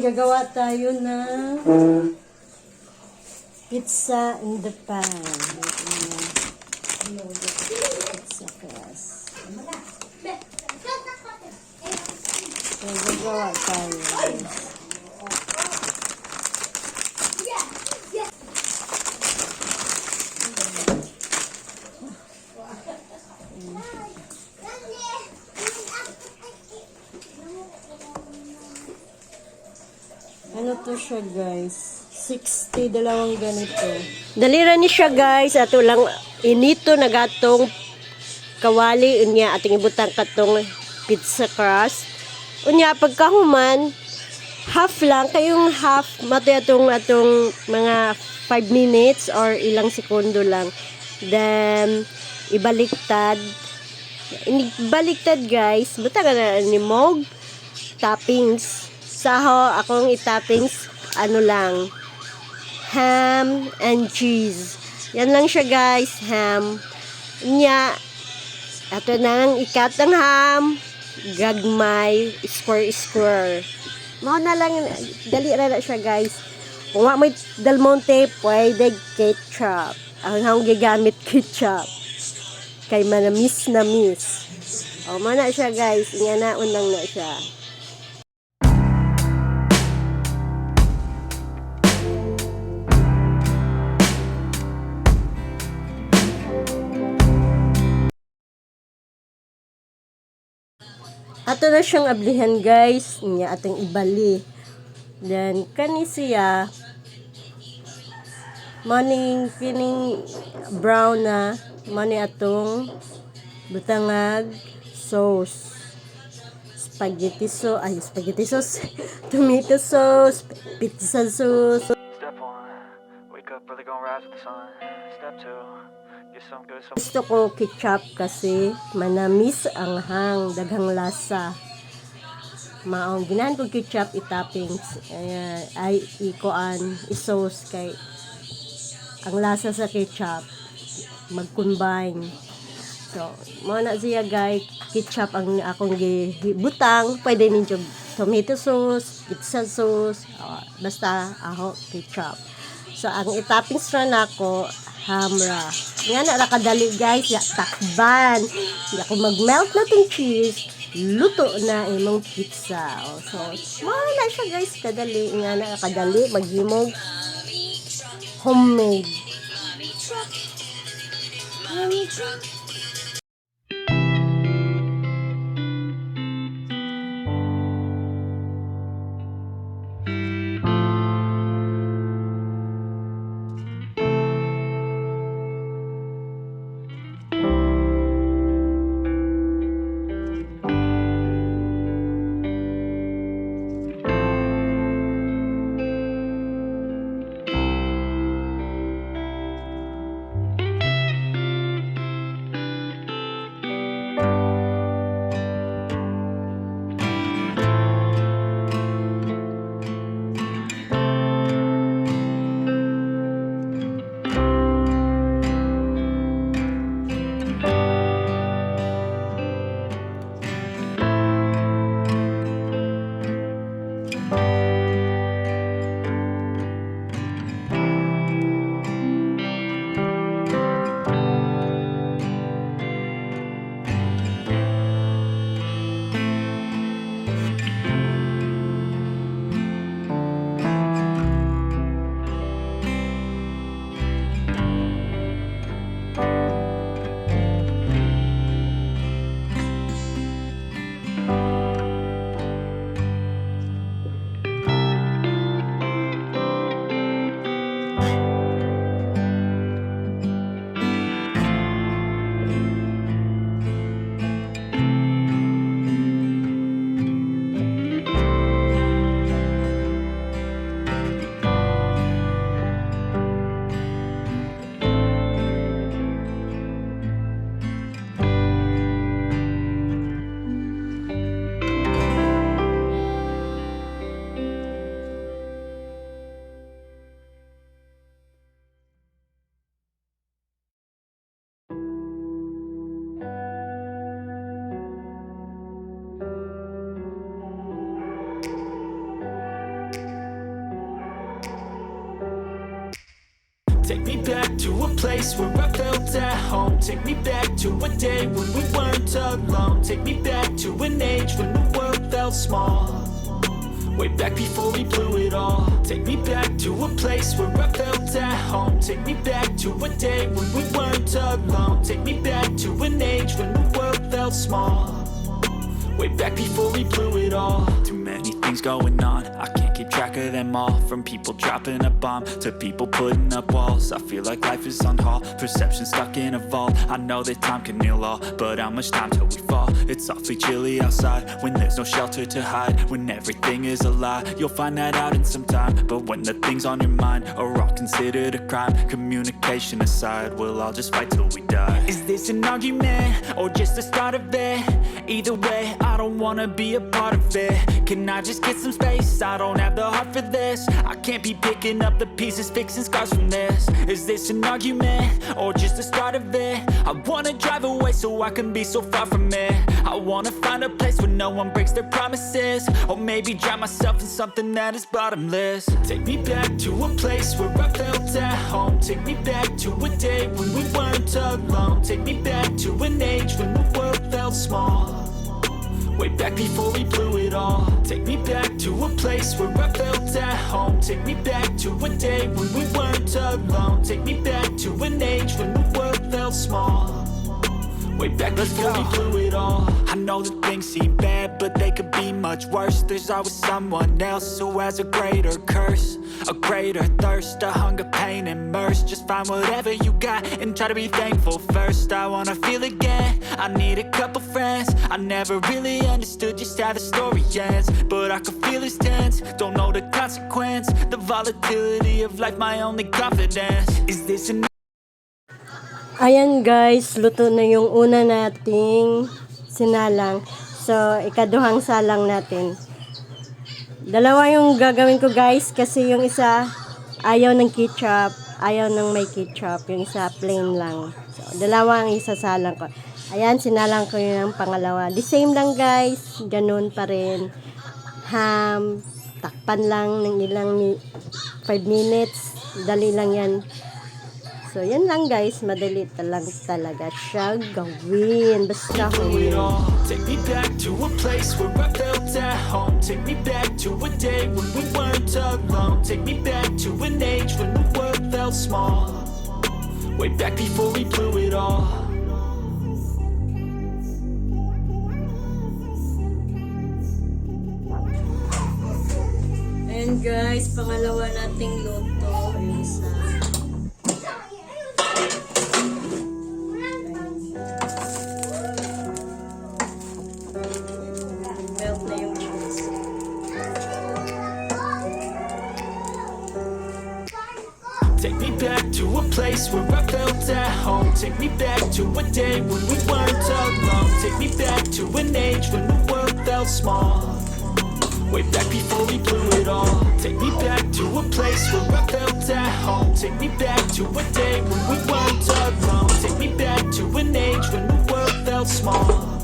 gagawa tayo ng pizza in the pan. Pizza crust. So, gagawa tayo. Ano to siya, guys? 60, dalawang ganito. Dalira ni siya, guys. Ato lang inito nagatong kawali unya ating ibutang katong pizza crust. Unya pagkahuman half lang kayong half mato atong mga 5 minutes or ilang segundo lang. Then ibaliktad. Ibaliktad, guys. Butang na ni mog toppings. Saho akong i-toppings ano lang ham and cheese. Yan lang siya, guys, ham. Nya ato nang ikat ng ham gagmay square. Mao na lang dali ra na siya, guys. Kung wa may Del Monte pwede ketchup. Ang akong gigamit ketchup kay manamis na miss. O mo na siya, guys. Inya na unang na siya. Ato na siyang ablihan, guys. Nya atong ibali. Then kani siya morning kining brown na mani atong butangag sauce. Spaghetti sauce, tomato sauce, pizza sauce. Step 1, wake up early, gonna rise with the sun. Step 2, get some good Gusto ko ketchup kasi manamis ang hang, daghang lasa. Maong ginahan ko ketchup i-toppings. Ayan, ay i-sauce kay ang lasa sa ketchup mag-combine. So, mo na siya, guys. Ketchup ang akong gibutang. Pwede ninyo tomato sauce, pizza sauce, basta ako ketchup. So, ang i-toppings ra nako hamra. Nga na kadali, guys, ya takban. Ya ko mag-melt na tong cheese, luto na imong pizza. So, wala siya, guys, kadali. Nga na kadali maghimog homemade. Take me back to a place where I felt at home. Take me back to a day when we weren't alone. Take me back to an age when the world felt small. Way back before we blew it all. Take me back to a place where I felt at home. Take me back to a day when we weren't alone. Take me back to an age when the world felt small. Way back before we blew it all. Too many things going on, I can't keep track of them all. From people dropping a bomb to people putting up walls. I feel like life is on hold, perception stuck in a vault. I know that time can heal all, but how much time till we fall? It's awfully chilly outside when there's no shelter to hide. When everything is a lie, you'll find that out in some time. But when the things on your mind are all considered a crime, communication aside, we'll all just fight till we die. Is this an argument or just the start of it? Either way, I don't wanna be a part of it. Can I just get some space? I don't have the heart for this. I can't be picking up the pieces, fixing scars from this. Is this an argument or just the start of it? I wanna drive away so I can be so far from it. I wanna find a place where no one breaks their promises. Or maybe drown myself in something that is bottomless. Take me back to a place where I felt at home. Take me back to a day when we weren't alone. Take me back to an age when the world felt small. Way back before we blew it all. Take me back to a place where I felt at home. Take me back to a day when we weren't alone. Take me back to an age when the world felt small. Way back before we blew it all. I know that things seem bad, but they could be much worse. There's always someone else who has a greater curse, a greater thirst, a hunger, pain, and mercy. Just find whatever you got and try to be thankful first. I wanna feel again, I need a couple friends. I never really understood just how the story ends, but I can feel it's tense, don't know the consequence. The volatility of life, my only confidence. Is this enough? Ayan guys, luto na yung una nating sinalang. So, ikaduhang salang natin. Dalawa yung gagawin ko guys, kasi yung isa ayaw ng ketchup, ayaw ng may ketchup, yung isa plain lang. So, dalawa ang isasalang ko. Ayan, sinalang ko yung pangalawa. The same lang guys, ganun pa rin. Ham, takpan lang ng ilang 5 minutes, dali lang yan. So, yan lang guys. Madali lang talaga siya gawin. Basta It all. Take me back to a place where I felt at home. Take me back to a day when we weren't alone. Take me back to an age when the world felt small. Way back before we blew it all. And guys, pangalawa nating luto. Yung sa melt na yung cheese. Take me back to a place where I felt at home. Take me back to a day when we weren't alone. Take me back to an age when the world felt small. Way back before we blew it all. Take me back to a place where I felt at home. Take me back to a day when we weren't alone. Take me back to an age when the world felt small.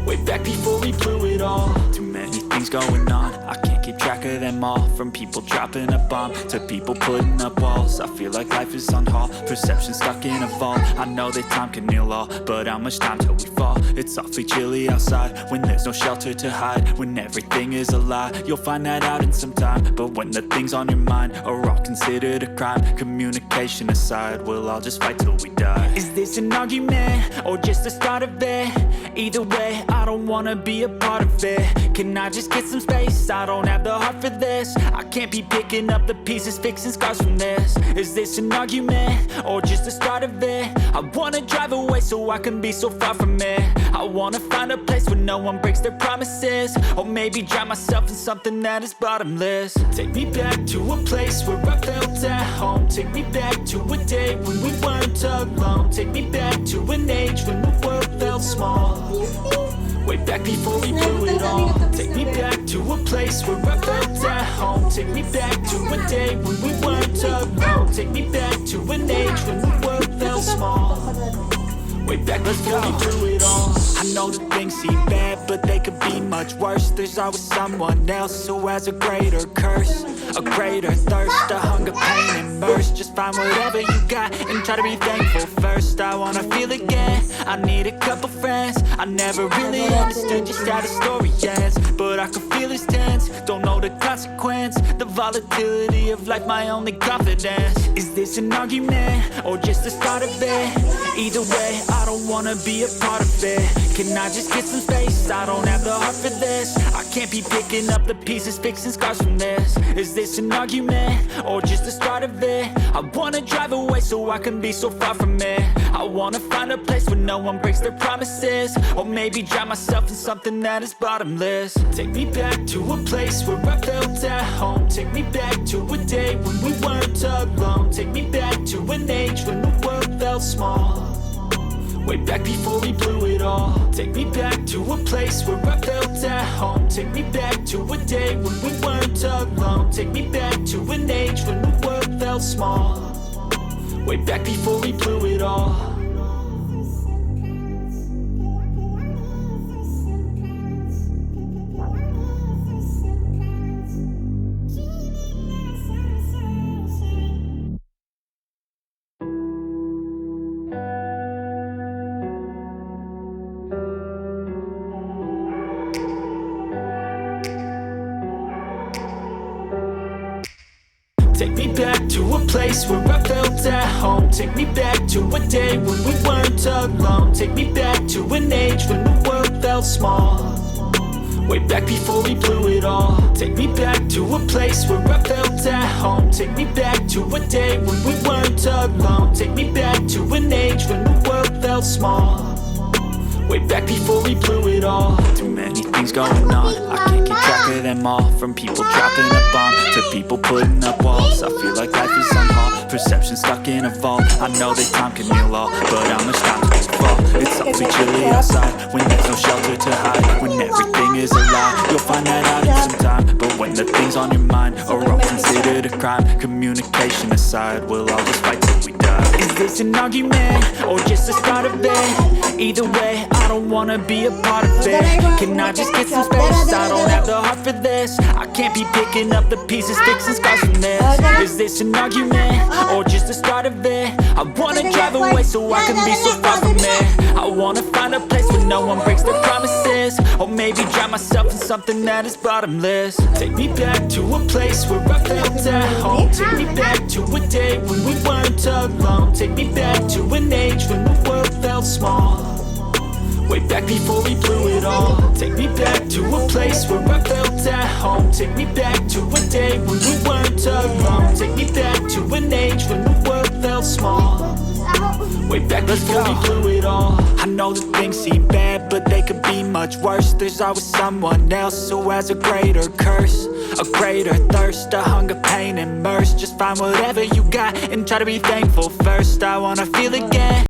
Way back before we blew it all. Too many things going on, I can't keep track of them all. From people dropping a bomb to people putting up walls. I feel like life is on hold, perception stuck in a vault. I know that time can heal all, but how much time till we fall? It's awfully chilly outside when there's no shelter to hide. When everything is a lie, you'll find that out in some time. But when the things on your mind are all considered a crime, communication aside, we'll all just fight till we die. Is this an argument or just the start of it? Either way, I don't wanna be a part of it. Can I just get some space? I don't have the heart for this. I can't be picking up the pieces, fixing scars from this. Is this an argument or just the start of it? I wanna drive away so I can be so far from it. I wanna find a place where no one breaks their promises. Or maybe drown myself in something that is bottomless. Take me back to a place where I felt at home. Take me back to a day when we weren't alone. Take me back to an age when the world felt small. Way back before we blew it all. Take me back to a place where I felt at home. Take me back to a day when we weren't alone. Take me back to an age when the world felt small. Way back before we blew it all. I know that things seem bad, but they could be much much worse. There's always someone else who has a greater curse, a greater thirst, a hunger, pain, and burst. Just find whatever you got and try to be thankful first. I wanna feel again, I need a couple friends. I never really understood just how the story ends, but I can feel it's tense, don't know the consequence. The volatility of life, my only confidence. Is this an argument, or just the start of it? Either way, I don't wanna be a part of it. Can I just get some space? I don't have the heart for this. I can't be picking up the pieces, fixing scars from this. Is this an argument, or just the start of it? I wanna drive away so I can be so far from it. I wanna find a place where no one breaks their promises, or maybe drown myself in something that is bottomless. Take me back to a place where I felt at home. Take me back to a day when we weren't alone. Take me back to an age when the world felt small, way back before we blew it all. Take me back to a place where I felt at home. Take me back to a day when we weren't alone. Take me back to an age when the world felt small, way back before we blew it all. Take me back to a place where I felt at home. Take me back to a day when we weren't alone. Take me back to an age when the world felt small, way back before we blew it all. Take me back to a place where I felt at home. Take me back to a day when we weren't alone. Take me back to an age when the world felt small, way back before we blew it all. Too many things going on, I can't keep track of them all. From people dropping a bomb to people putting up walls. I feel like life is on hold, perception stuck in a vault. I know that time can heal all, but how much time do we fall? It's awfully chilly outside when there's no shelter to hide. When everything is a lie, you'll find that out in some time. But when the things on your mind are all considered a crime, communication aside, we'll all just fight till we die. Is this an argument, or just the start of it? Either way, I don't wanna be a part of it. Can I just get some space? I don't have the heart for this. I can't be picking up the pieces, fixing scars from this. Is this an argument, or just the start of it? I wanna drive away so I can be so far from it. I wanna find a place where no one breaks their promises, or maybe drown myself in something that is bottomless. Take me back to a place where I felt at home. Take me back to a day when we weren't alone. Take me back to an age when the world felt small, way back before we blew it all. Take me back to a place where I felt at home. Take me back to a day when we weren't alone. Take me back to an age when the world felt small, way back before we blew it all. I know that things seem bad, but they could be much worse. There's always someone else who has a greater curse, a greater thirst, a hunger, pain, and mercy. Just find whatever you got and try to be thankful first. I wanna feel again,